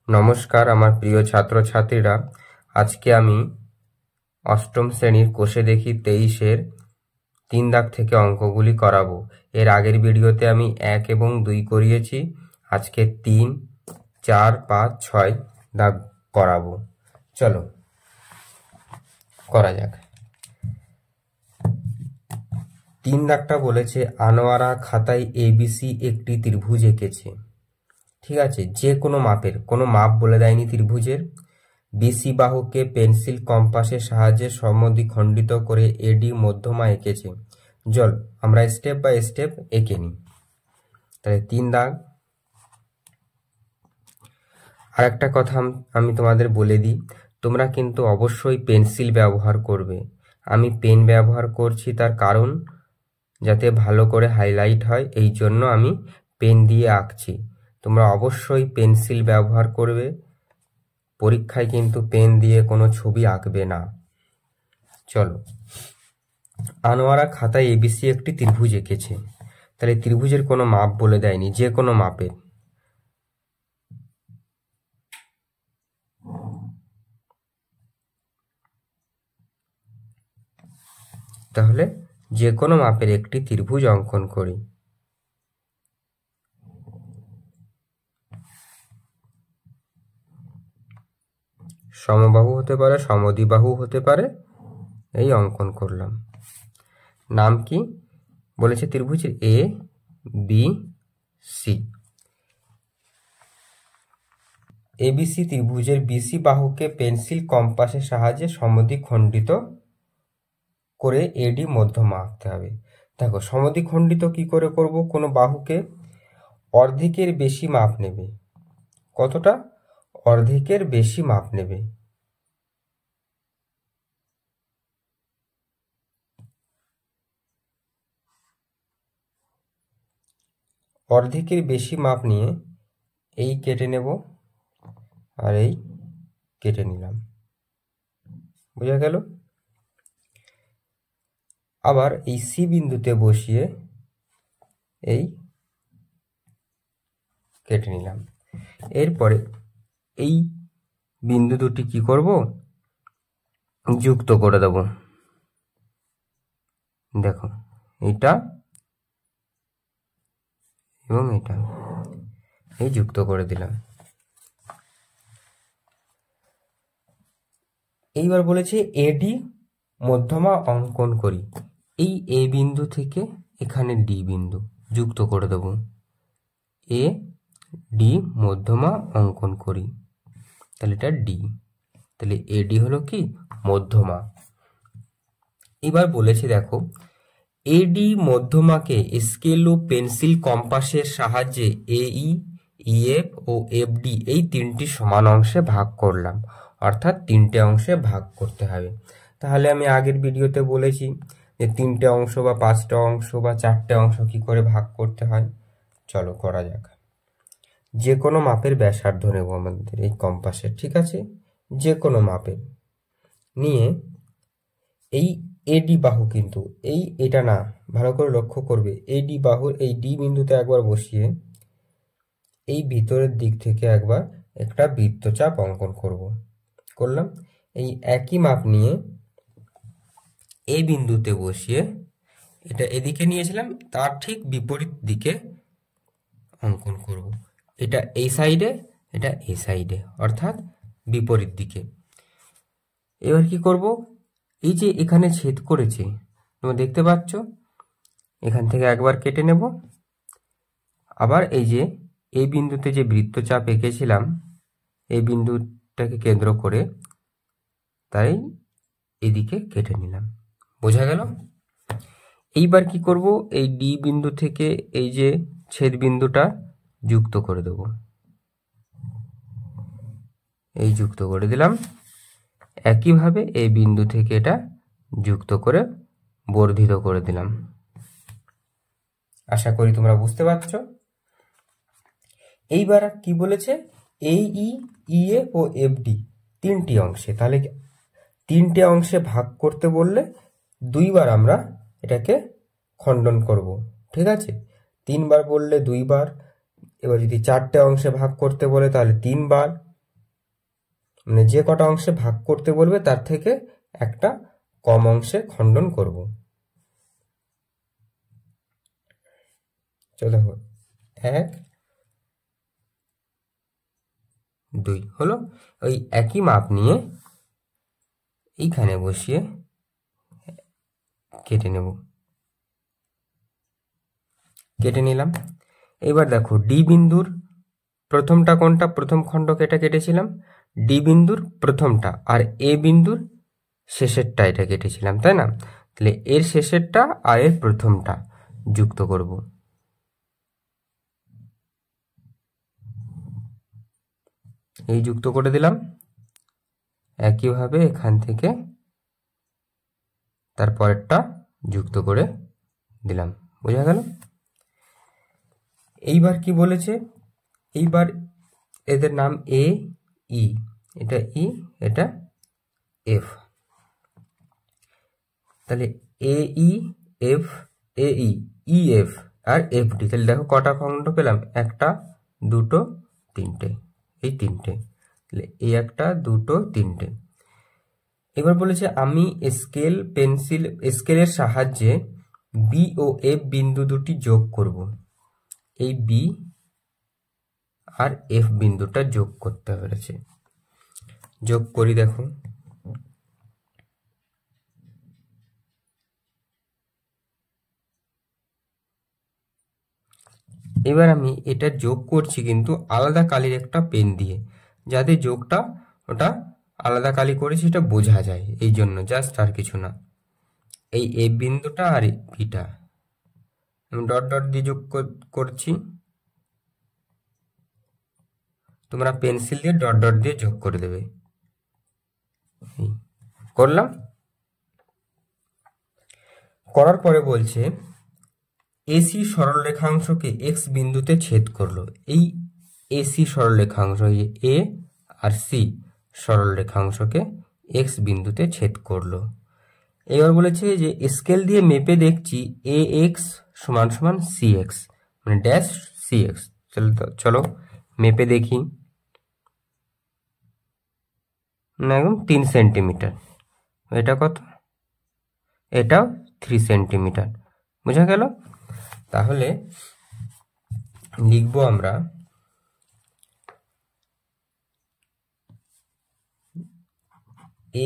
নমস্কার আমার প্রিয় ছাত্রছাত্রীরা, আজকে আমি অষ্টম শ্রেণীর কোষে দেখি 23-এর 3 দাগ থেকে অঙ্কগুলি করাবো। এর আগের ভিডিওতে আমি 1 এবং 2 করিয়েছি, আজকে 3, 4, 5, 6 দাগ করাবো। চলো করা যাক। 3 দাগটা বলেছে আনোয়ারা খাতায় ABC একটি ত্রিভুজ এঁকেছে। ঠিক আছে, যে কোনো মাপের, কোনো মাপ বলে দেয়নি ত্রিভুজের। বিসি বাহুকে পেন্সিল কম্পাসের সাহায্যে সমদ্বিখণ্ডিত করে এডি মধ্যমা এঁকেছে। চল আমরা স্টেপ বাই স্টেপ এঁকে নিই। তাহলে 3 দাগ। আর একটা কথা আমি তোমাদের বলে দিই, তোমরা কিন্তু অবশ্যই পেন্সিল ব্যবহার করবে। আমি পেন ব্যবহার করছি, তার কারণ যাতে ভালো করে হাইলাইট হয়, এই জন্য আমি পেন দিয়ে আঁকছি। তোমরা অবশ্যই পেন্সিল ব্যবহার করবে, পরীক্ষায় কিন্তু পেন দিয়ে কোনো ছবি আঁকবে না। চলো, আনোয়ারা খাতায় ABC একটি ত্রিভুজ এঁকেছে। তাহলে ত্রিভুজের কোনো মাপ বলে দেয়নি, যে কোনো মাপের। তাহলে যে কোনো মাপের একটি ত্রিভুজ অঙ্কন করি। সমবাহু হতে পারে, সমদ্বিবাহু হতে পারে, এই অঙ্কন করলাম। নাম কি বলেছে ত্রিভুজের? ABC। ABC ত্রিভুজের বিসি বাহুকে পেন্সিল কম্পাসের সাহায্যে সমদ্বিখণ্ডিত করে এডি মধ্যমা আঁকতে হবে। দেখো, সমদ্বিখণ্ডিত কি করে করব? কোনো বাহুকে অর্ধেকের বেশি মাপ নেবে। কতটা? অর্ধেকের বেশি মাপ নেবে। অর্ধেকের বেশি মাপ নিয়ে এই কেটে নেব আর এই কেটে নিলাম। বোঝা গেল? আবার এই সি বিন্দুতে বসিয়ে এই কেটে নিলাম। এরপরে এই বিন্দু দুটি কি করব? যুক্ত করে দেব। দেখো, এটা এবং এটা এই যুক্ত করে দিলাম। এইবার বলেছে এডি মধ্যমা অঙ্কন করি। এই এ বিন্দু থেকে এখানে ডি বিন্দু যুক্ত করে দেব। এ ডি মধ্যমা অঙ্কন করি, তাহলে এটা ডি। তাহলে এডি হলো কি? মধ্যমা। এবার বলেছে দেখো, এডি মধ্যমাকে স্কেল ও পেন্সিল কম্পাসের সাহায্যে এই, ইএফ ও এফডি এই 3টি সমান অংশে ভাগ করলাম। অর্থাৎ 3টে অংশে ভাগ করতে হবে। তাহলে আমি আগের ভিডিওতে বলেছি যে 3টে অংশ বা 5টে অংশ বা 4টে অংশ কি করে ভাগ করতে হয়। চলো করা যাক। যে কোনো মাপের ব্যাসার্ধ নেব আমাদের এই কম্পাসের। ঠিক আছে, যে কোনো মাপের নিয়ে এই এডি বাহু, কিন্তু এটা না, ভালো করে লক্ষ্য করবে, এডি বাহুর এই ডি বিন্দুতে একবার বসিয়ে এই ভিতরের দিক থেকে একবার একটা বৃত্তচাপ অঙ্কন করলাম। এই একই মাপ নিয়ে এই বিন্দুতে বসিয়ে এটা এদিকে নিয়েছিলাম, তার ঠিক বিপরীত দিকে অঙ্কন করব। এটা এই সাইডে, এটা এই সাইডে, অর্থাৎ বিপরীত দিকে। এবার কি করব? এই যে এখানে ছেদ করেছে, তোমরা দেখতে পাচ্ছ, এখান থেকে একবার কেটে নেব। আবার এই যে এই বিন্দুতে যে বৃত্তচাপ এঁকেছিলাম, এই বিন্দুটাকে কেন্দ্র করে, তাই এদিকে কেটে নিলাম। বোঝা গেল? এইবার কি করব? এই ডি বিন্দু থেকে এই যে ছেদ বিন্দুটা যুক্ত করে দেব। এই যুক্ত করে দিলাম। একইভাবে এই বিন্দু থেকে এটা যুক্ত করে বর্ধিত করে দিলাম। আশা করি তোমরা বুঝতে পারছো। এইবার কি বলেছে? এই ইএফ ও এফডি 3টি অংশে। তাহলে 3টে অংশে ভাগ করতে বললে 2বার আমরা এটাকে খণ্ডন করব। ঠিক আছে, 3বার বললে 2বার। এবার যদি 4টে অংশে ভাগ করতে বলে তাহলে 3বার, মানে যে কটা অংশে ভাগ করতে বলবে তার থেকে একটা কম অংশে খণ্ডন করব। চলো দেখো 1 2 হলো। ওই একই মাপ নিয়ে এইখানে বসিয়ে কেটে নেব, কেটে নিলাম। এবার দেখো ডি বিন্দুর প্রথমটা কোনটা, প্রথম খণ্ডকে এটা কেটেছিলাম, ডি বিন্দুর প্রথমটা, আর এ বিন্দুর শেষেরটা এটা কেটেছিলাম, তাই না? তাহলে এর শেষেরটা আর এর প্রথমটা যুক্ত করব। এই যুক্ত করে দিলাম। একইভাবে এখান থেকে তারপরেরটা যুক্ত করে দিলাম। বোঝা গেল? এইবার কি বলেছে, এইবার এদের নাম এ ই, এটা ই এটা এফ। তাহলে এ ই এফ, এ ই E F R F D. তাহলে দেখো কটা খণ্ড পেলাম, একটা দুটো তিনটে, এই তিনটে। তাহলে এই একটা দুটো তিনটে। এবার বলেছে আমি স্কেলের সাহায্যে বি ও এফ বিন্দু দুটি যোগ করব। এই বি আর এফ বিন্দুটা যোগ করতে পেরেছে। যোগ করি, দেখো এবার আমি এটা যোগ করছি কিন্তু আলাদা কালির একটা পেন দিয়ে, যাতে যোগটা ওটা আলাদা কালি করেছি এটা বোঝা যায়, এই জন্য, জাস্ট আর কিছু না। এই এ বিন্দুটা আর বিটা আমি ডট ডট দিয়ে যোগ করছি, তোমরা পেন্সিল দিয়ে ডট ডট দিয়ে যোগ করে দেবে। করলাম। করার পরে বলছে এসি সরলরেখাংশকে এক্স বিন্দুতে ছেদ করলো। এই এসি সরলরেখাংশ, এ আর সি সরলরেখাংশকে এক্স বিন্দুতে ছেদ করলো। এবার বলেছে যে স্কেল দিয়ে মেপে দেখছি এ এক্স সমান সমান সি এক্স, মানে ড্যাশ সি এক্স। চলো মেপে দেখি। না, একদম 3 সেন্টিমিটার। এটা কত? এটাও 3 সেন্টিমিটার। বোঝা গেল? তাহলে লিখবো আমরা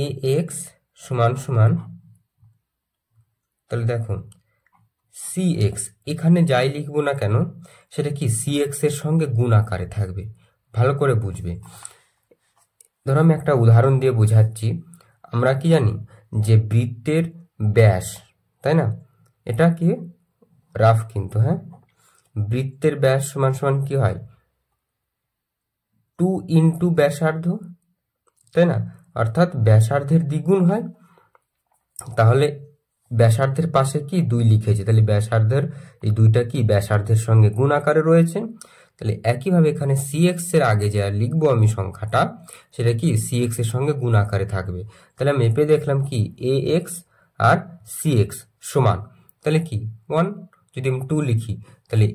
এ এক্স সমান সমান, তাহলে দেখো সি এক্স, এখানে যাই লিখবো না কেন সেটা কি সি এক্স এর সঙ্গে গুণ আকারে থাকবে। ভালো করে বুঝবে। ধরো আমি একটা উদাহরণ দিয়ে বোঝাচ্ছি। আমরা কি জানি যে বৃত্তের ব্যাস, তাই না? এটা কি রাফ কিন্তু, হ্যাঁ, বৃত্তের ব্যাস সমান সমান কি হয়, 2 ইন্টু ব্যাসার্ধ, তাই না? অর্থাৎ ব্যাসার্ধের দ্বিগুণ হয়। তাহলে ব্যাসার্ধের পাশে কি 2 লিখেছি, তাহলে ব্যাসার্ধের এই 2টা কি ব্যাসার্ধের সঙ্গে গুণ আকারে রয়েছে। তাহলে একইভাবে এখানে সি এক্স এর আগে যা লিখবো আমি সংখ্যাটা, সেটা কি সি এক্স এর সঙ্গে গুণ আকারে থাকবে। তাহলে মেপে দেখলাম কি এ এক্স আর সি এক্স সমান, তাহলে কি 1। যদি আমি 2 লিখি তাহলে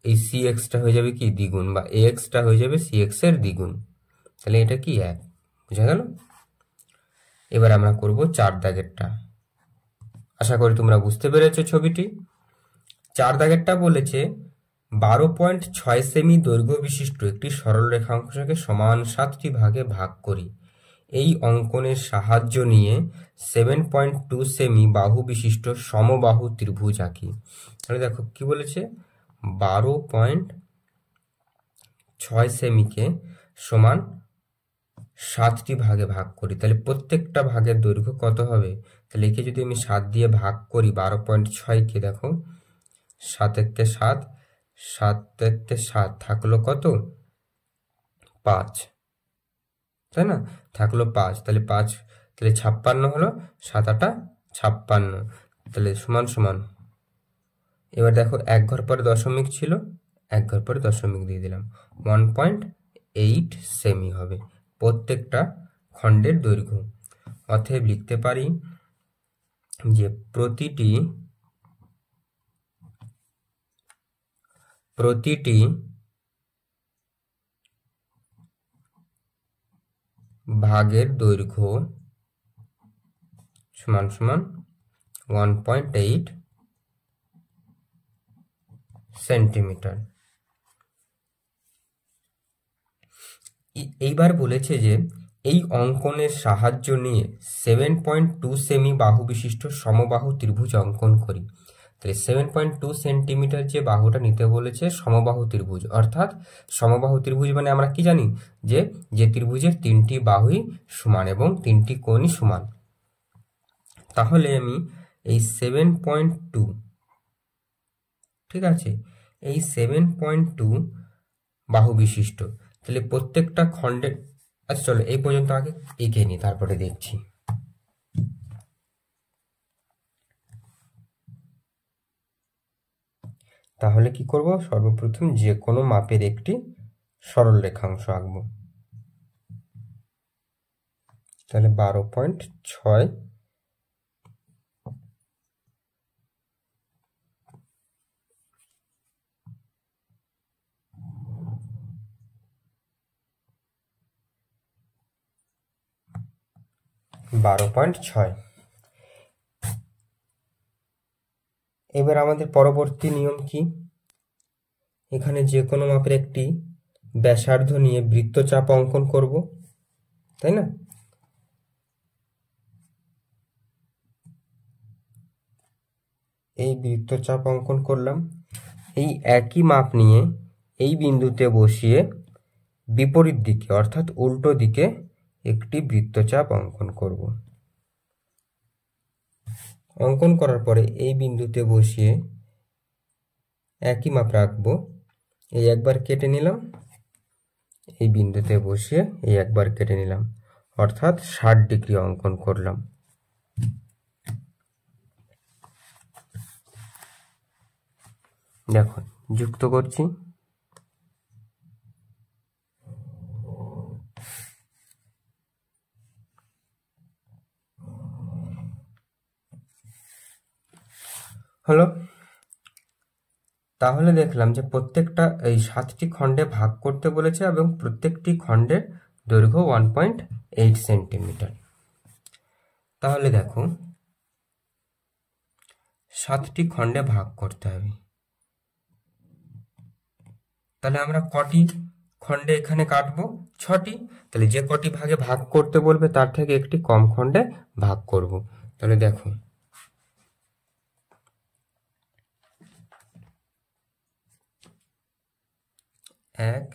এই সি এক্সটা হয়ে যাবে কি দ্বিগুণ, বা এ এক্সটা হয়ে যাবে সি এক্স এর দ্বিগুণ। তাহলে এটা কি 1। বুঝা গেল? এবার আমরা করব 4 দাগেরটা। আশা করি তোমরা বুঝতে পেরেছো ছবিটি। 4 দাগেরটা বলেছে 12.6 সেমি দৈর্ঘ্য বিশিষ্ট একটি সরলরেখাংশকে সমান 7টি ভাগে ভাগ করি। এই অঙ্কনের সাহায্য নিয়ে 7.2 সেমি বাহু বিশিষ্ট সমবাহু ত্রিভুজ আঁকি। তাহলে দেখো কি বলেছে, 12.6 সেমিকে সমান 7টি ভাগে ভাগ করি। তাহলে প্রত্যেকটা ভাগের দৈর্ঘ্য কত হবে? তাহলে একে যদি আমি 7 দিয়ে ভাগ করি, 12.6কে দেখো 7 একে 7, 7 একে 7 থাকলো কত? 5, তাই না? থাকলো 5, তাহলে 5, তাহলে 56 হলো, 7 8 56, তাহলে সমান সমান। এবার দেখো এক ঘর পরে দশমিক ছিল, এক ঘর পরে দশমিক দিয়ে দিলাম, 1.8 সেমি হবে প্রত্যেকটা খণ্ডের দৈর্ঘ্য। অতএব লিখতে পারি যে প্রতিটি ভাগের দৈর্ঘ্য সমান সমান 1.8 সেন্টিমিটার। এইবার বলেছে যে এই অঙ্কনের সাহায্য নিয়ে 7.2 সেমি বাহু বিশিষ্ট সমবাহু ত্রিভুজ অঙ্কন করি। তাহলে 7.2 সেন্টিমিটার যে বাহুটা নিতে বলেছে সমবাহু ত্রিভুজ, অর্থাৎ সমবাহু ত্রিভুজ মানে আমরা কি জানি যে ত্রিভুজের তিনটি বাহুই সমান এবং তিনটি কোণই সমান। তাহলে আমি এই 7.2, ঠিক আছে, এই 7.2 বাহু বিশিষ্ট, তাহলে প্রত্যেকটা খণ্ডের, আচ্ছা চলো এই পর্যন্ত আগে এঁকে নিই তারপরে দেখছি। তাহলে কি করব, সর্বপ্রথম যে কোনো মাপের একটি সরল রেখাংশ আঁকবো। তাহলে 12.6 12.6। এবার আমাদের পরবর্তী নিয়ম কি, এখানে যে কোনো মাপের একটি ব্যাসার্ধ নিয়ে বৃত্তচাপ অঙ্কন করব, তাই না? এই বৃত্তচাপ অঙ্কন করলাম। এই একই মাপ নিয়ে এই বিন্দুতে বসিয়ে বিপরীত দিকে অর্থাৎ উল্টো দিকে একটি বৃত্তচাপ অঙ্কন করব। অঙ্কন করার পরে এই বিন্দুতে বসিয়ে একই মাপ রাখবো, এই একবার কেটে নিলাম, এই বিন্দুতে বসিয়ে এই একবার কেটে নিলাম, অর্থাৎ 60 ডিগ্রি অঙ্কন করলাম। দেখো যুক্ত করছি। হলো। তাহলে দেখলাম যে প্রত্যেকটা এই 7টি খণ্ডে ভাগ করতে বলেছে এবং প্রত্যেকটি খণ্ডের দৈর্ঘ্য 1.8 সেন্টিমিটার। তাহলে দেখো 7টি খণ্ডে ভাগ করতে হবে। তাহলে আমরা কটি খণ্ডে এখানে কাটবো? 6টি। তাহলে যে কটি ভাগে ভাগ করতে বলবে তার থেকে একটি কম খণ্ডে ভাগ করব। তাহলে দেখো 1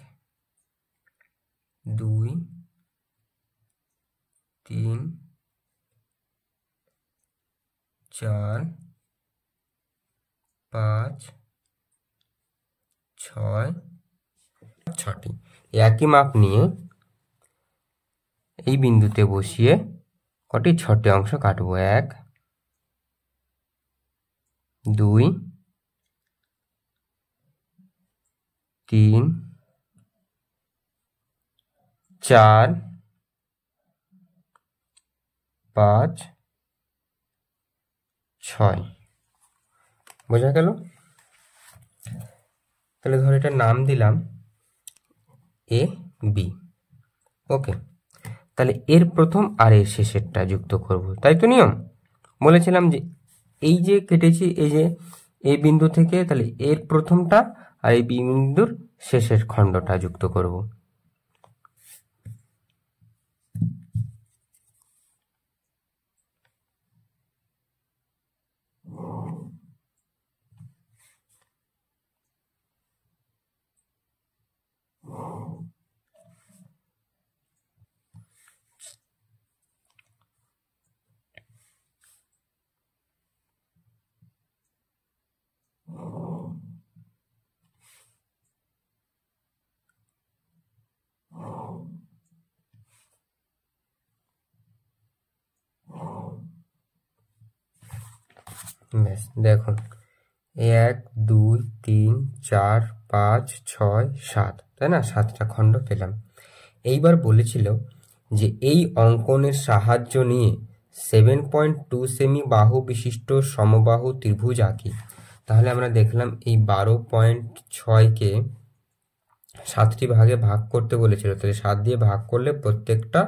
2 3 4 5 6 6টি। একই মাপ নিয়ে এই বিন্দুতে বসিয়ে কটি 6টি অংশ কাটবো। 1 2 3 4 5 6। বোঝা গেল? তাহলে ধর এটার নাম দিলাম এ বি। ওকে, তাহলে এর প্রথম আর এর শেষেরটা যুক্ত করব, তাই তো নিয়ম? বলেছিলাম যে এই যে কেটেছি এই যে এই বিন্দু থেকে, তাহলে এর প্রথমটা আর এই বিন্দুর শেষের খণ্ডটা যুক্ত করব। ব্যাস দেখুন 1 2 3 4 5 6 7, তাই না? 7টা খণ্ড পেলাম। এইবার বলেছিল যে এই অঙ্কনের সাহায্য নিয়ে 7.2 সেমি বাহু বিশিষ্ট সমবাহু ত্রিভুজ আঁকি। তাহলে আমরা দেখলাম এই 12.6কে 7টি ভাগে ভাগ করতে বলেছিল, তাহলে 7 দিয়ে ভাগ করলে প্রত্যেকটা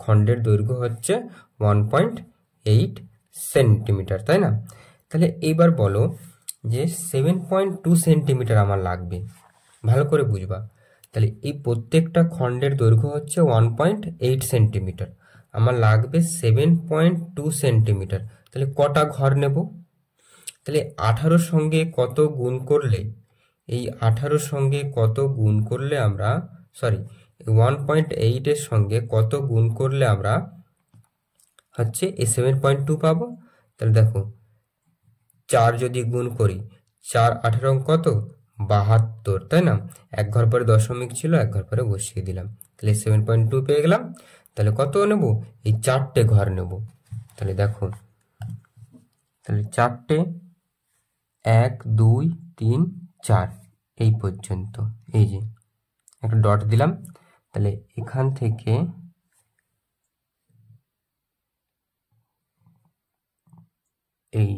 খণ্ডের দৈর্ঘ্য হচ্ছে 1.8 সেন্টিমিটার, তাই না? তাহলে এইবার বলো যে 7.2 সেন্টিমিটার আমার লাগবে, ভালো করে বুঝবা। তাহলে এই প্রত্যেকটা খণ্ডের দৈর্ঘ্য হচ্ছে 1.8 সেন্টিমিটার, আমার লাগবে 7.2 সেন্টিমিটার। তাহলে কটা ঘর নেব? তাহলে 18 সঙ্গে কত গুণ করলে, এই 18 সঙ্গে কত গুণ করলে আমরা, সরি 1.8 সঙ্গে কত গুণ করলে আমরা হচ্ছে এই 7.2 পাবো? তাহলে দেখো 4 যদি গুণ করি, 4 18 কত, 72, তাই না? এক ঘর পরে দশমিক ছিল, এক ঘর পরে বসিয়ে দিলাম, তাহলে 7.2 পেয়ে গেলাম। তাহলে কত নেব? এই 4টে ঘর নেব। তাহলে দেখো, তাহলে 4টে, 1 2 3 4 এই পর্যন্ত, এই যে একটা ডট দিলাম। তাহলে এখান থেকে এই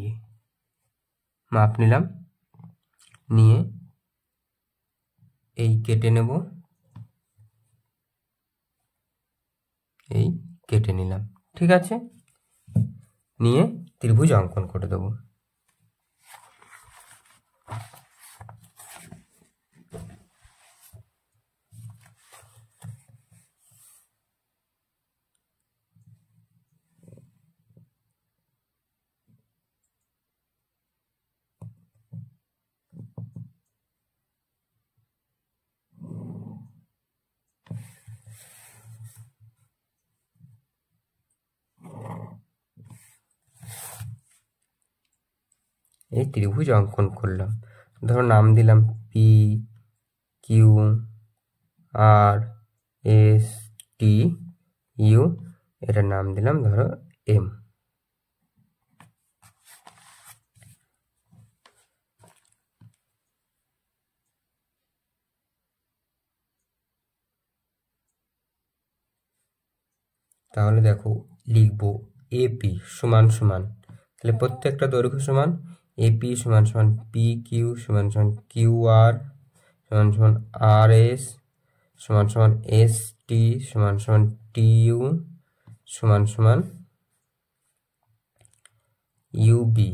মাপ নিলাম, নিয়ে এই কেটে নেব, এই কেটে নিলাম, ঠিক আছে? নিয়ে ত্রিভুজ অঙ্কন করে দেব। এই ত্রিভুজ অঙ্কন করলাম, ধরো নাম দিলাম P Q R S T U, এটার নাম দিলাম ধরো এম। তাহলে দেখো লিখবো এপি সমান সমান, তাহলে প্রত্যেকটা দৈর্ঘ্য সমান, এপি সমান সমান পি কিউ সমান সমান কিউ আর সমান সমান আর এস সমান সমান এস টি সমান সমান টি ইউ সমান সমান ইউবি।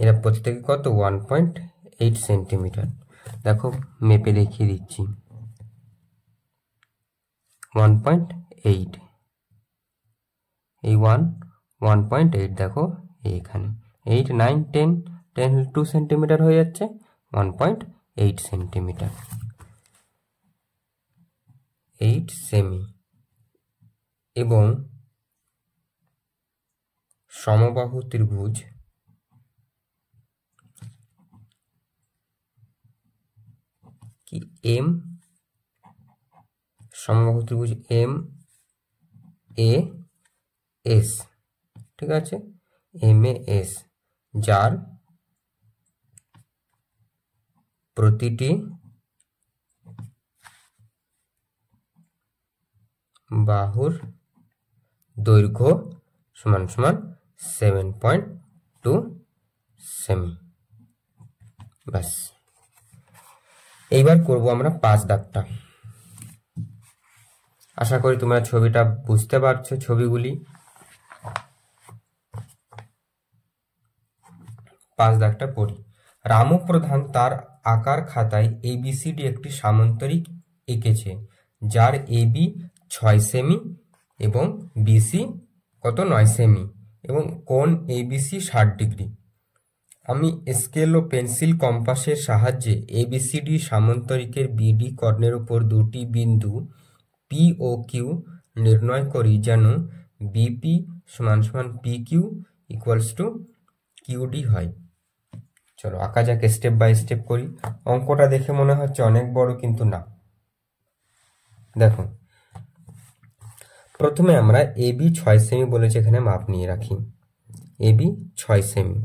এরা প্রত্যেকে কত? 1.8 সেন্টিমিটার। দেখো মেপে দেখিয়ে দিচ্ছি, 1.8, এই 1.8 দেখো এইখানে 8 9 10 10 2 সেন্টিমিটার হয়ে যাচ্ছে, 1.8 সেন্টিমিটার, 8 সেমি। এবং সমবাহু ত্রিভুজ কি এম, সমবাহু ত্রিভুজ এম এ এস, ঠিক আছে, এম এ এস, যার প্রতিটি বাহুর দৈর্ঘ্য সমান সমান 7.2 সেমি। ব্যাস, এইবার করব আমরা 5 দাগটা। আশা করি তোমরা ছবিটা বুঝতে পারছো, ছবিগুলি। 5 দাগটা পড়ি। রামু প্রধান তার আঁকার খাতায় এবিসিডি একটি সামান্তরিক এঁকেছে, যার এবি 6 সেমি এবং বিসি কত 9 সেমি এবং কোণ এবিসি 60 ডিগ্রি। আমি স্কেল ও পেন্সিল কম্পাসের সাহায্যে এবিসিডি সামান্তরিকের বিডি কর্ণের উপর দুটি বিন্দু পি ও কিউ নির্ণয় করি, যেন বিপি সমান সমান P Q equals to QD হয়। চলো আঁকা যাক, স্টেপ বাই স্টেপ করি। অঙ্কটা দেখে মনে হচ্ছে অনেক বড়, কিন্তু না। দেখো প্রথমে আমরা এবি 6 সেমি বলেছে, এখানে মাপ নিয়ে রাখি, এবি 6 সেমি।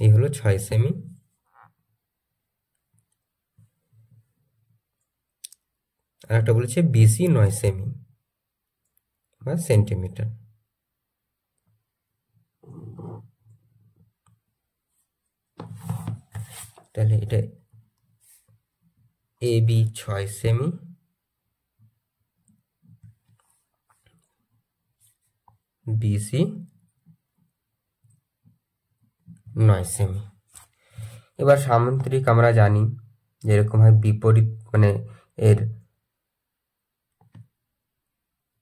এই হলো 6 সেমি। আর একটা বলেছে বিসি 9 সেমি বা সেন্টিমিটার। তাহলে এটা A B 6 semi, BC 9 semi. এবার সামান্তরিক আমরা জানি যেরকম হয় বিপরীত, মানে এর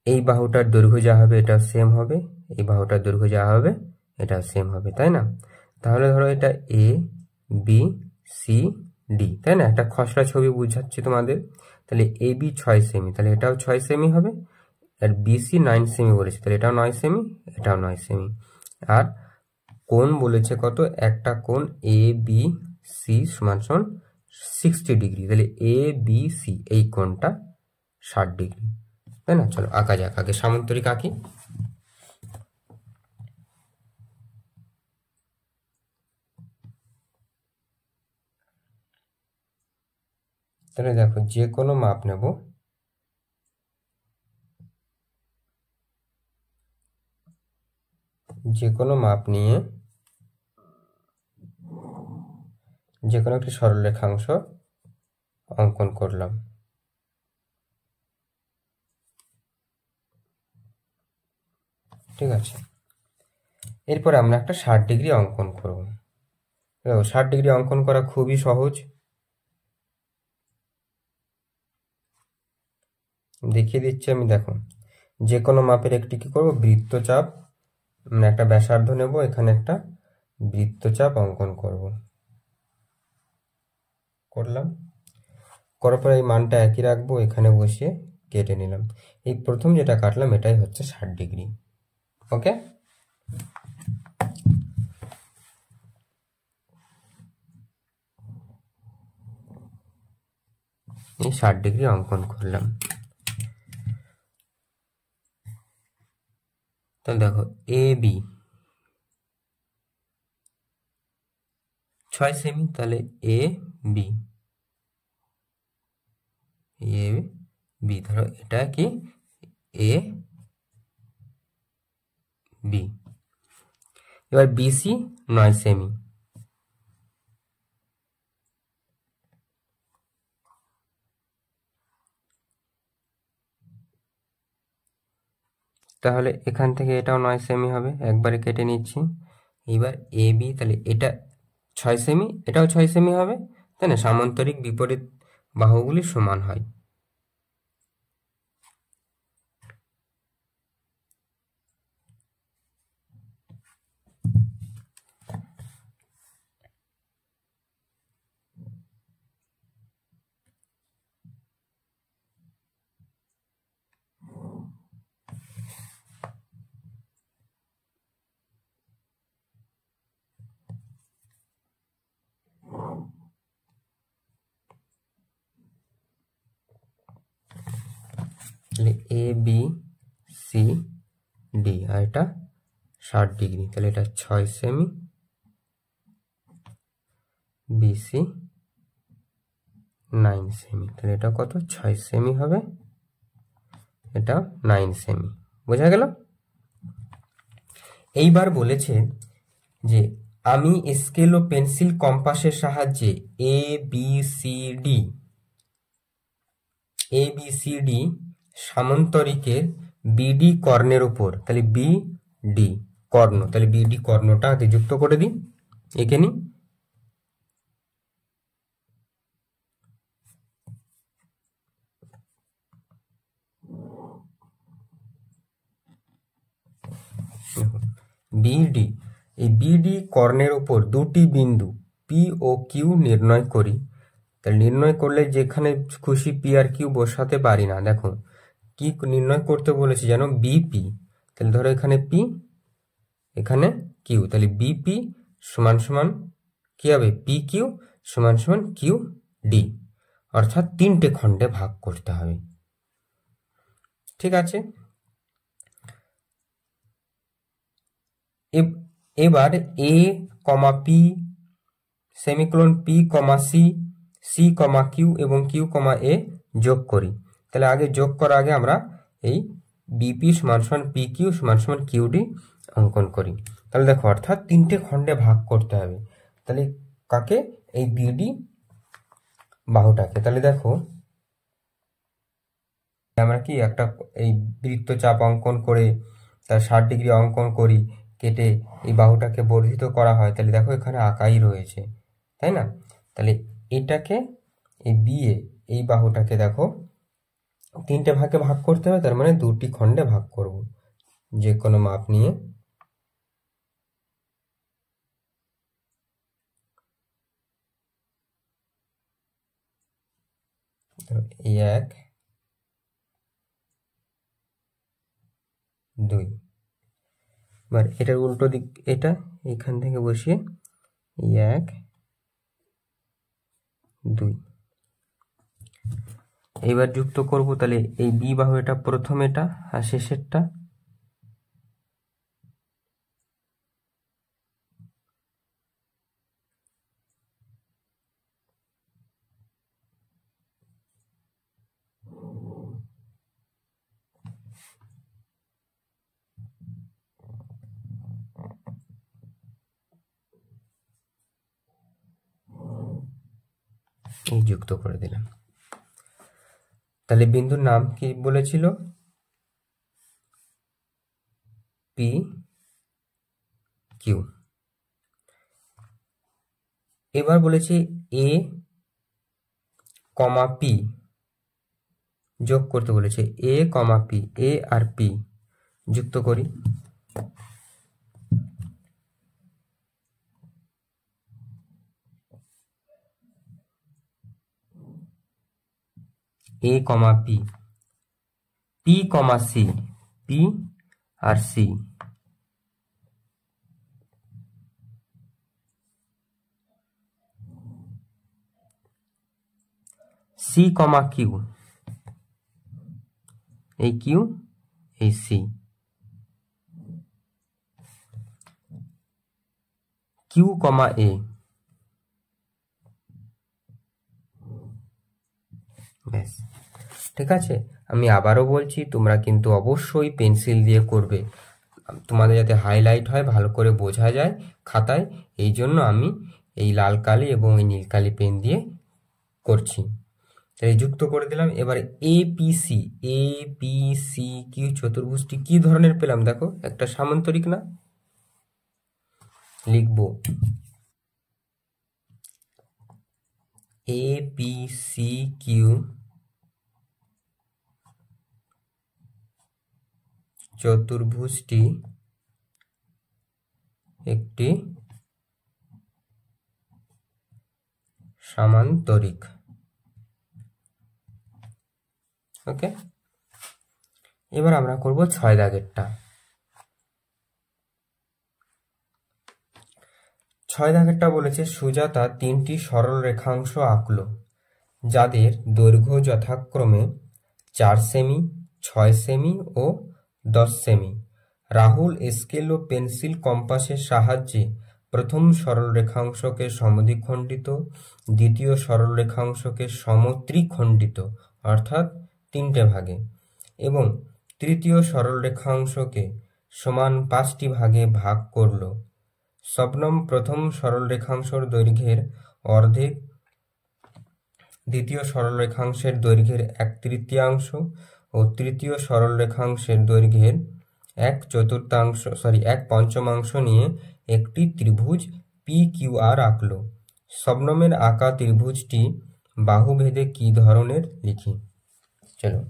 এই বাহুটার দৈর্ঘ্য যা হবে এটা সেম হবে, এই বাহুটার দৈর্ঘ্য যা হবে এটা সেম হবে, তাই না? তাহলে ধরো এটা এ বি সি ডি, তাই না? একটা খসড়া ছবি বুঝাচ্ছি তোমাদের। তাহলে এ বি 6 সেমি, তাহলে এটাও 6 সেমি হবে, আর বিসি 9 সেমি বলেছে, তাহলে এটাও 9 সেমি, এটাও 9 সেমি। আর কোণ বলেছে কত? একটা কোণ এ বি সি সমান সমান 60 ডিগ্রি, তাহলে এ বি সি এই কোণটা 60 ডিগ্রি, তাই না? চলো আঁকা যাক, আগে সামান্তরিক আঁকি। তাহলে দেখো যে কোনো মাপ নেব, যে কোনো মাপ নিয়ে যে কোনো একটি সরলরেখাংশ অঙ্কন করলাম। ঠিক আছে, এরপরে আমরা একটা 60 ডিগ্রি অঙ্কন করব। 60 ডিগ্রি অঙ্কন করা খুবই সহজ, দেখিয়ে দিচ্ছি আমি। দেখো যে কোনো মাপের একটি কি করব, বৃত্তচাপ, মানে একটা ব্যাসার্ধ নেব, এখানে একটা বৃত্তচাপ অঙ্কন করব। করলাম, করার পরে এই মানটা একই রাখবো, এখানে বসিয়ে কেটে নিলাম। এই প্রথম যেটা কাটলাম এটাই হচ্ছে 60 ডিগ্রি। ওকে, এই 60 ডিগ্রি অঙ্কন করলাম। তাহলে দেখো এ বি 6 সেমি, তাহলে এ বি, এ বি ধরো এটা কি এ বি। এবার বিসি 9 সেমি, তাহলে এখান থেকে এটাও 9 সেমি হবে, একবারে কেটে নিচ্ছি। এবার এ বি, তাহলে এটা 6 সেমি, এটাও 6 সেমি হবে, তাই না? সামান্তরিক বিপরীত বাহুগুলি সমান হয়। তাহলে এ বি সি ডি, আর এটা 60 ডিগ্রি, তাহলে এটা 6 সেমি, বিসি 9 সেমি, তাহলে এটা কত? 6 সেমি হবে, এটা 9 সেমি। বোঝা গেল? এইবার বলেছে যে আমি স্কেল ও পেন্সিল কম্পাসের সাহায্যে A B C D সামান্তরিকের BD কর্ণের উপর, তাহলে বিডি কর্ণ, তাহলে বিডি কর্ণটা আগে যুক্ত করে দিই, এঁকে নিই। বিডি, এই বিডি কর্ণের উপর দুটি বিন্দু পি ও কিউ নির্ণয় করি। তাহলে নির্ণয় করলে যেখানে খুশি পি আর কিউ বসাতে পারি না। দেখো কি নির্ণয় করতে বলেছি জানো? বিপি, তাহলে ধরো এখানে পি, এখানে কিউ, তাহলে বিপি সমান সমান কি হবে? পি কিউ সমান সমান কিউ ডি, অর্থাৎ 3টে খণ্ডে ভাগ করতে হবে। ঠিক আছে, এবার এ কমা পি সেমিকোলন পি কমা সি, সি কমা কিউ এবং কিউ কমা এ যোগ করি। তাহলে আগে যোগ করার আগে আমরা এই বিপি সমান সমান পি কিউ সমান সমান কিউ ডি অঙ্কন করি। তাহলে দেখো অর্থাৎ 3টে খণ্ডে ভাগ করতে হবে। তাহলে কাকে? এই বিডি বাহুটাকে। তাহলে দেখো আমরা কি একটা এই বৃত্তচাপ অঙ্কন করে তার 60 ডিগ্রি অঙ্কন করি, কেটে এই বাহুটাকে বর্ধিত করা হয়, তাহলে দেখো এখানে আঁকাই রয়েছে, তাই না? তাহলে এটাকে এই বিয়ে এই বাহুটাকে দেখো 3টে ভাগে ভাগ করতে হবে, তার মানে 2টি খণ্ডে ভাগ করব যে কোনো মাপ নিয়ে। এই 1 2, এবার এটার উল্টো দিক, এটা এখান থেকে বসিয়ে 1 2 এবার যুক্ত করব। তাহলে এই বি বাহু এটা প্রথম, এটা আর শেষেরটা এই যুক্ত করে দিলাম। তাহলে বিন্দুর নাম কি বলেছিল? P Q. এবার বলেছে এ কমা পি যোগ করতে বলেছে, এ কমা পি, এ আর পি যুক্ত করি। এ কমা পি, পি কমা C, P R C, c comma Q, এই কিউ এই সি, কিউ কমা এ, ব্যাস। ঠিক আছে, আমি আবারও বলছি, তোমরা কিন্তু অবশ্যই পেন্সিল দিয়ে করবে, তোমাদের যাতে হাইলাইট হয়, ভালো করে বোঝা যায় খাতায়, এই জন্য আমি এই লাল কালি এবং এই নীল কালি পেন দিয়ে করছি। তাই যুক্ত করে দিলাম। এবার A P C, A P C Q চতুর্ভুজটি কি ধরনের পেলাম দেখো, একটা সামান্তরিক না? লিখব এ পি সি কিউ চতুর্ভুজটি একটি সামান্তরিক। ওকে, এবার আমরা করব 6 দাগেরটা। 6 দাগেরটা বলেছে সুজাতা 3টি সরল রেখাংশ আঁকলো, যাদের দৈর্ঘ্য যথাক্রমে 4 সেমি, 6 সেমি ও 10 সেমি। রাহুল স্কেল ও পেন্সিল কম্পাসের সাহায্যে প্রথম সরল রেখাংশকে সমদ্বিখণ্ডিত, দ্বিতীয় সরল রেখাংশকে সমত্রিখণ্ডিত অর্থাৎ 3টে ভাগে, এবং তৃতীয় সরল রেখাংশকে সমান 5টি ভাগে ভাগ করল। শবনম প্রথম সরল রেখাংশের দৈর্ঘ্যের অর্ধেক, দ্বিতীয় সরল রেখাংশের দৈর্ঘ্যের 1/3 ও তৃতীয় সরল রেখাংশের দৈর্ঘ্যের 1/4 নিয়ে একটি ত্রিভুজ পি কিউ আর আঁকলো। শবনমের আঁকা ত্রিভুজটি বাহুভেদে কি ধরনের লিখি। চলো,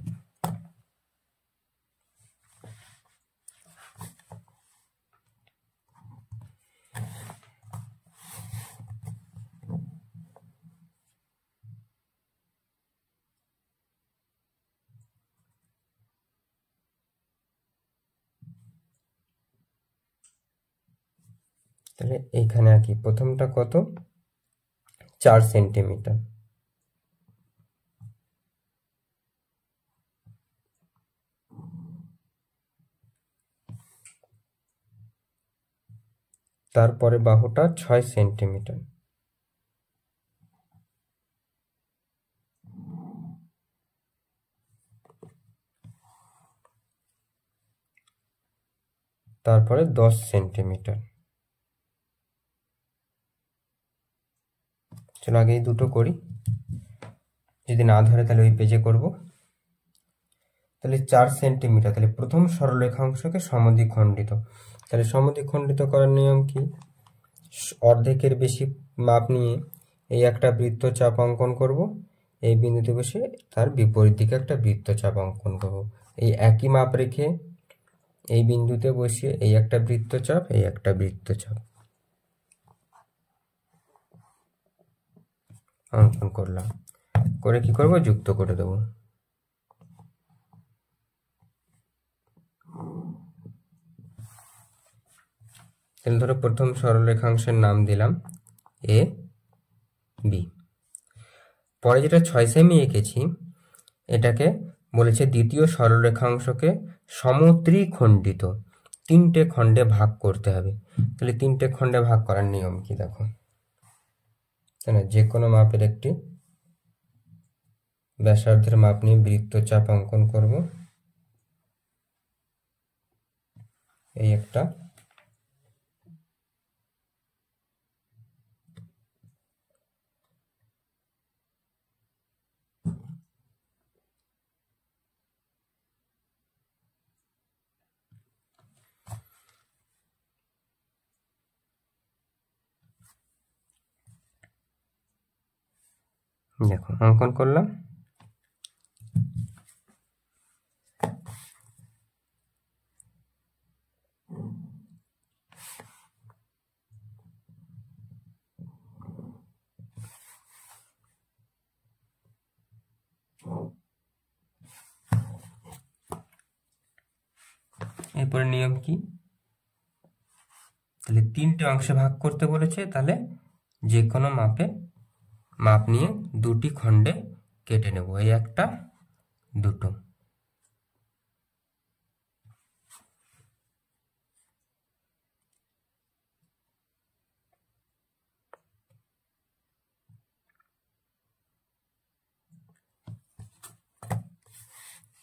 তাহলে এইখানে আঁকি। প্রথমটা কত? 4 সেন্টিমিটার। তারপরে বাহুটা 6 সেন্টিমিটার। তারপরে 10 সেন্টিমিটার। চলো আগে এই দুটো করি। যদি না ধরে তাহলে ওই পেজে করব। তাহলে 4 সেন্টিমিটার, তাহলে প্রথম সরলরেখাংশকে সমদ্বিখণ্ডিত। তাহলে সমদ্বিখণ্ডিত করার নিয়ম কি? অর্ধেকের বেশি মাপ নিয়ে এই একটা বৃত্তচাপ অঙ্কন করব, এই বিন্দুতে বসে তার বিপরীত দিকে একটা বৃত্তচাপ অঙ্কন করব। এই একই মাপ রেখে এই বিন্দুতে বসিয়ে এই একটা বৃত্তচাপ, এই একটা বৃত্তচাপ অঙ্কন করলাম। করে কি করব? যুক্ত করে দেব। তাহলে ধরো প্রথম সরলরেখাংশের নাম দিলাম এ বি। পরে যেটা 6 সেমি এঁকেছি এটাকে বলেছে দ্বিতীয় সরলরেখাংশকে সমত্রিখণ্ডিত, 3টে খণ্ডে ভাগ করতে হবে। তাহলে 3টে খণ্ডে ভাগ করার নিয়ম কি দেখো, তাই না? যে কোনো মাপের একটি ব্যাসার্ধের মাপ নিয়ে বৃত্তচাপ অঙ্কন করব। এই একটা, দেখো অঙ্কন করলাম। এরপরে নিয়ম কি? তাহলে 3টে অংশে ভাগ করতে বলেছে, তাহলে যে কোনো মাপ নিয়ে 2টি খণ্ডে কেটে নেব। এই একটা, দুটো।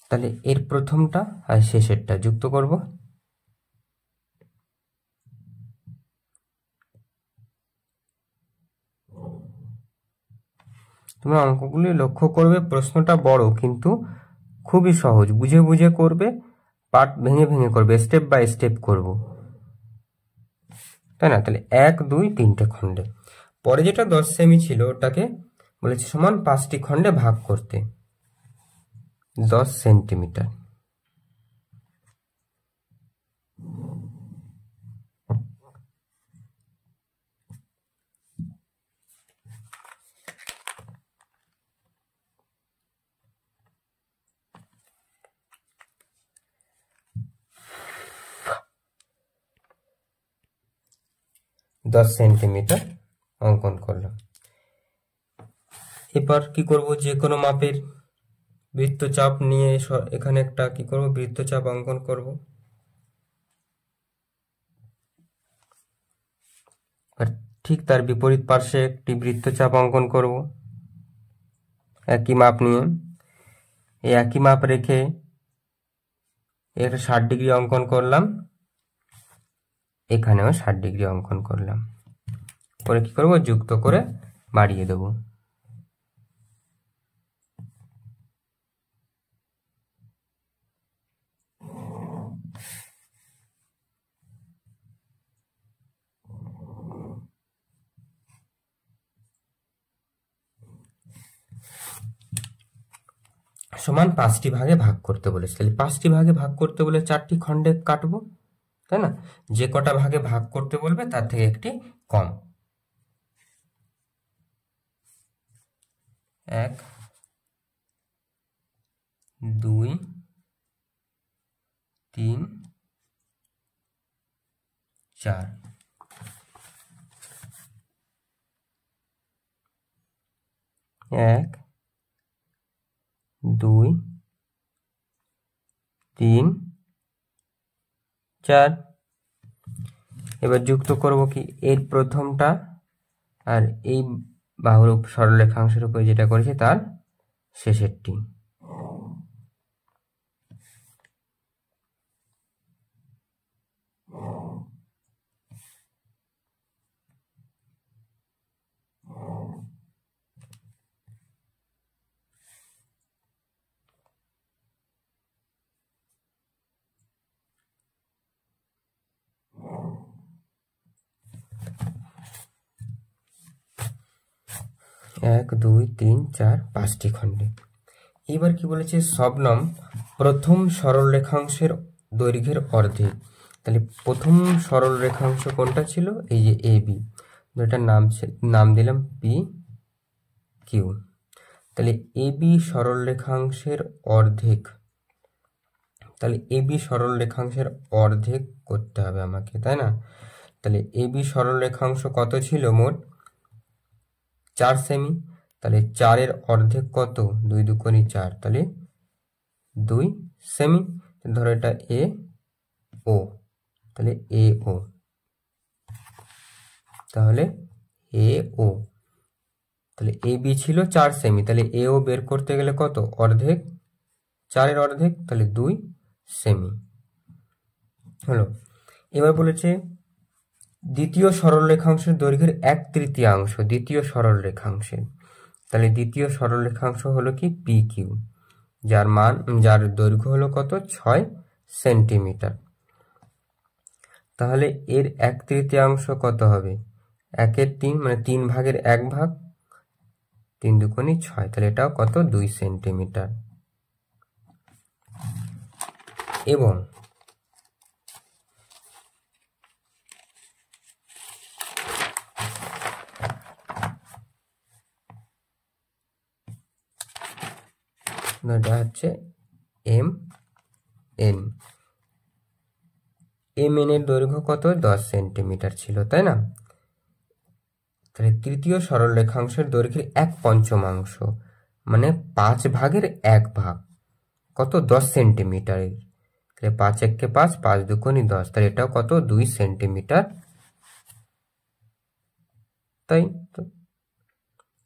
তাহলে এর প্রথমটা আর শেষেরটা যুক্ত করব। তোমরা অঙ্কগুলি লক্ষ্য করবে, প্রশ্নটা বড় কিন্তু খুবই সহজ, বুঝে বুঝে করবে, পার্ট ভেঙে ভেঙে করবে, স্টেপ বাই স্টেপ করব, তাই না? তাহলে 1 2 3টে খণ্ডে। পরে যেটা 10 সেমি ছিল ওটাকে বলেছে সমান 5টি খণ্ডে ভাগ করতে, 10 সেন্টিমিটার। অঙ্কন করলাম। এবার কি করব? যে কোনো মাপের বৃত্তচাপ নিয়ে এখানে একটা কি করব? বৃত্তচাপ অঙ্কন করব। আর ঠিক তার বিপরীত পার্শ্বে একটি বৃত্তচাপ অঙ্কন করব একই মাপ নিয়ে। এই একই মাপ রেখে একটা 60 ডিগ্রি অঙ্কন করলাম, এখানেও 60 ডিগ্রি অঙ্কন করলাম। পরে কি করব? যুক্ত করে বাড়িয়ে দেব। সমান 5টি ভাগে ভাগ করতে বলেছে। তাহলে 5টি ভাগে ভাগ করতে বলে 4টি খণ্ডে কাটবো, তাই না? যে কটা ভাগে ভাগ করতে বলবে তার থেকে একটি কম। 1 2 3 4। 1 2 3 4। এবার যুক্ত করব কি? এর প্রথমটা আর এই বাহুর সরলরেখাংশের উপরে যেটা করেছি তার শেষেরটি। 1 2 3 4 5টি খণ্ডে। এবার কি বলেছে, শবনম প্রথম সরল রেখাংশের দৈর্ঘ্যের অর্ধেক। তাহলে প্রথম সরল রেখাংশ কোনটা ছিল, এই যে এ বি, যেটার নাম দিলাম পি কিউ। তাহলে এ বি সরল রেখাংশের অর্ধেক, তাহলে এ বি সরল রেখাংশের অর্ধেক করতে হবে আমাকে, তাই না? তাহলে এ বি সরল রেখাংশ কত ছিল মোট, 4 সেমি। তাহলে 4-এর অর্ধেক কত, 2 দুগুণে 4, তাহলে 2 সেমি। ধরো এটা এ ও, তাহলে এ ও, তাহলে এ ও, তাহলে এ বি ছিল 4 সেমি, তাহলে এ ও বের করতে গেলে কত, অর্ধেক, 4-এর অর্ধেক, তাহলে 2 সেমি হলো। এবার বলেছে দ্বিতীয় সরল রেখাংশের দৈর্ঘ্যের 1/3, দ্বিতীয় সরল রেখাংশের। তাহলে দ্বিতীয় সরল রেখাংশ হলো কি পি কিউ, যার দৈর্ঘ্য হলো কত, 6 সেন্টিমিটার। তাহলে এর 1/3 কত হবে, 1/3 মানে 3 ভাগের 1 ভাগ, 3 দুগুণে 6, তাহলে এটাও কত, 2 সেন্টিমিটার। এবং এটা হচ্ছে এম এন, এম এন এর দৈর্ঘ্য কত, 10 সেন্টিমিটার ছিল, তাই না? তাহলে তৃতীয় সরল রেখাংশের দৈর্ঘ্যের 1/5, মানে 5 ভাগের 1 ভাগ, কত, 10 সেন্টিমিটারের। তাহলে 5 1 5, 5 দুগুণে 10, তাহলে এটাও কত, 2 সেন্টিমিটার,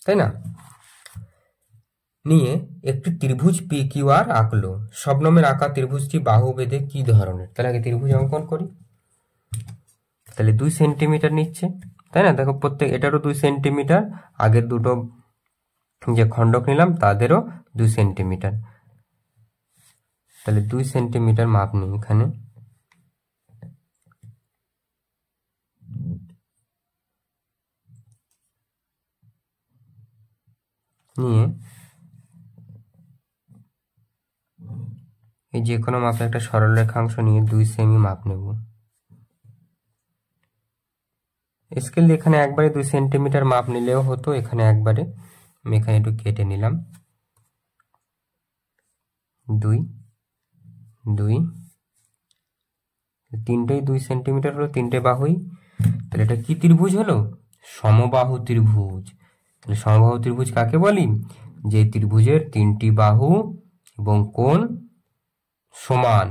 তাই না? নিয়ে একটি ত্রিভুজ পি কিউ আর আঁকলো। শবনমের আঁকা ত্রিভুজটি বাহু ভেদে কি ধরনের? তাহলে আগে ত্রিভুজ অঙ্কন করি। তাহলে 2 সেন্টিমিটার নিচ্ছে, তাই না? দেখো প্রত্যেক এটারও 2 সেন্টিমিটার, আগের দুটো যে খণ্ডক নিলাম তাদেরও 2 সেন্টিমিটার। তাহলে 2 সেন্টিমিটার মাপ নিই এখানে। নিয়ে এই যে কোনো মাপে একটা সরল রেখাংশ নিয়ে 2 সেমি মাপ নেব। স্কেল এখানে একবারে 2 সেন্টিমিটার মাপ নিলেও হতো, এখানে একবারে আমি এখানে একটু কেটে নিলাম। 2 2, তিনটেই 2 সেন্টিমিটার হলো, তিনটে বাহুই। তাহলে এটা কি ত্রিভুজ হলো, সমবাহু ত্রিভুজ। তাহলে সমবাহু ত্রিভুজ কাকে বলি, যে ত্রিভুজের 3টি বাহু এবং কোণ সমান।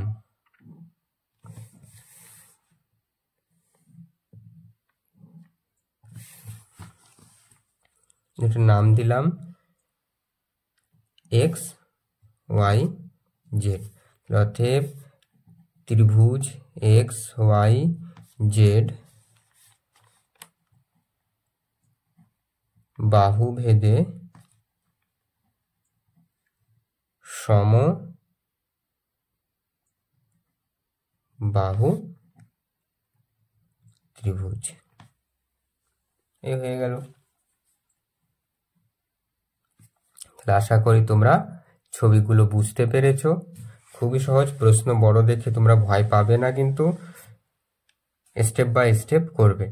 এটার নাম দিলাম এক্স ওয়াই জেড। অতএব ত্রিভুজ এক্স ওয়াই জেড বাহু ভেদে সমবাহু ত্রিভুজ। এই হয়ে গেল। তাহলে আশা করি তোমরা ছবিগুলো বুঝতে পেরেছো। খুবই সহজ প্রশ্ন, বড় দেখে তোমরা ভয় পাবে না, কিন্তু স্টেপ বাই স্টেপ করবে।